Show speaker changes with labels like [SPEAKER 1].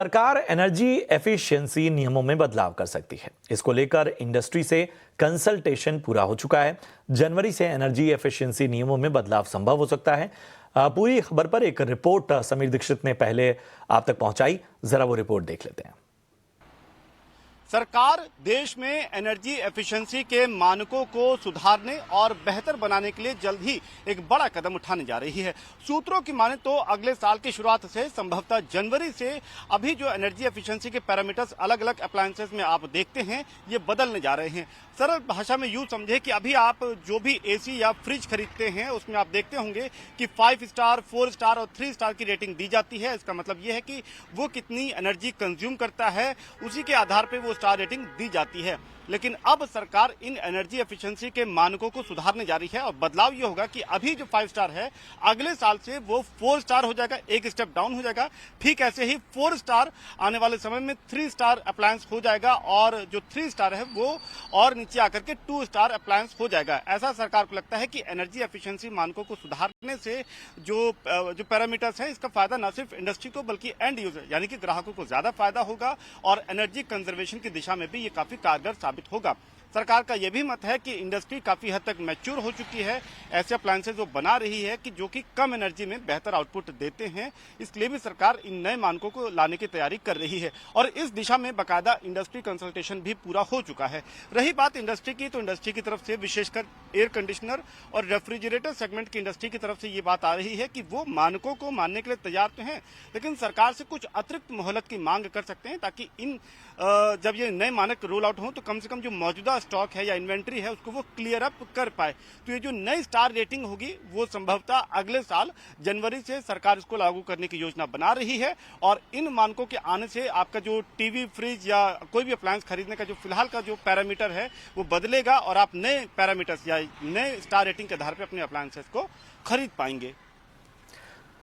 [SPEAKER 1] सरकार energy efficiency नियमों में बदलाव कर सकती है। इसको लेकर इंडस्ट्री से कंसल्टेशन पूरा हो चुका है। जनवरी से एनर्जी एफिशिएंसी नियमों में बदलाव संभव हो सकता है। पूरी खबर पर एक रिपोर्ट समीर दीक्षित ने पहले आप तक पहुंचाई, जरा वो रिपोर्ट देख लेते हैं।
[SPEAKER 2] सरकार देश में एनर्जी एफिशिएंसी के मानकों को सुधारने और बेहतर बनाने के लिए जल्द ही एक बड़ा कदम उठाने जा रही है। सूत्रों की माने तो अगले साल की शुरुआत से संभवतः जनवरी से अभी जो एनर्जी एफिशिएंसी के पैरामीटर्स अलग अलग अप्लायंसेस में आप देखते हैं ये बदलने जा रहे हैं। सरल भाषा में यूं समझे कि अभी आप जो भी एसी या फ्रिज खरीदते हैं उसमें आप देखते होंगे कि 5 स्टार, 4 स्टार और 3 स्टार की रेटिंग दी जाती है। इसका मतलब ये है कि वो कितनी एनर्जी कंज्यूम करता है, उसी के आधार पर वो स्टार रेटिंग दी जाती है। लेकिन अब सरकार इन एनर्जी एफिशिएंसी के मानकों को सुधारने जा रही है और बदलाव ये होगा कि अभी जो 5 स्टार है अगले साल से वो 4 स्टार हो जाएगा, एक स्टेप डाउन हो जाएगा। ठीक ऐसे ही 4 स्टार आने वाले समय में 3 स्टार अप्लायंस हो जाएगा और जो 3 स्टार है वो और नीचे आकर के 2 स्टार अप्लायंस हो जाएगा। ऐसा सरकार को लगता है कि एनर्जी एफिशिएंसी मानकों को सुधारने से जो पैरामीटर्स है इसका फायदा न सिर्फ इंडस्ट्री को बल्कि एंड यूजर यानी कि ग्राहकों को ज्यादा फायदा होगा और एनर्जी कंजर्वेशन की दिशा में भी ये काफी कारगर साबित होगा। सरकार का यह भी मत है कि इंडस्ट्री काफी हद तक मैच्योर हो चुकी है, ऐसे अप्लायंसेज वो बना रही है कि जो कि कम एनर्जी में बेहतर आउटपुट देते हैं। इसलिए भी सरकार इन नए मानकों को लाने की तैयारी कर रही है और इस दिशा में बाकायदा इंडस्ट्री कंसल्टेशन भी पूरा हो चुका है। रही बात इंडस्ट्री की, तो इंडस्ट्री की तरफ से विशेषकर एयर कंडीशनर और रेफ्रिजरेटर सेगमेंट की इंडस्ट्री की तरफ से ये बात आ रही है कि वो मानकों को मानने के लिए तैयार तो हैं, लेकिन सरकार से कुछ अतिरिक्त मोहलत की मांग कर सकते हैं ताकि इन जब ये नए मानक रोल आउट हो तो कम से कम जो मौजूदा स्टॉक है या इन्वेंट्री है उसको वो क्लियर अप कर पाए। तो ये जो नई स्टार रेटिंग होगी वो संभवतः अगले साल जनवरी से सरकार इसको लागू करने की योजना बना रही है और इन मानकों के आने से आपका जो टीवी, फ्रिज या कोई भी अप्लायंस खरीदने का जो फिलहाल का जो पैरामीटर है वो बदलेगा और आप नए पैरामीटर्स या नए स्टार रेटिंग के आधार पर अपने अप्लायंसेस को खरीद पाएंगे।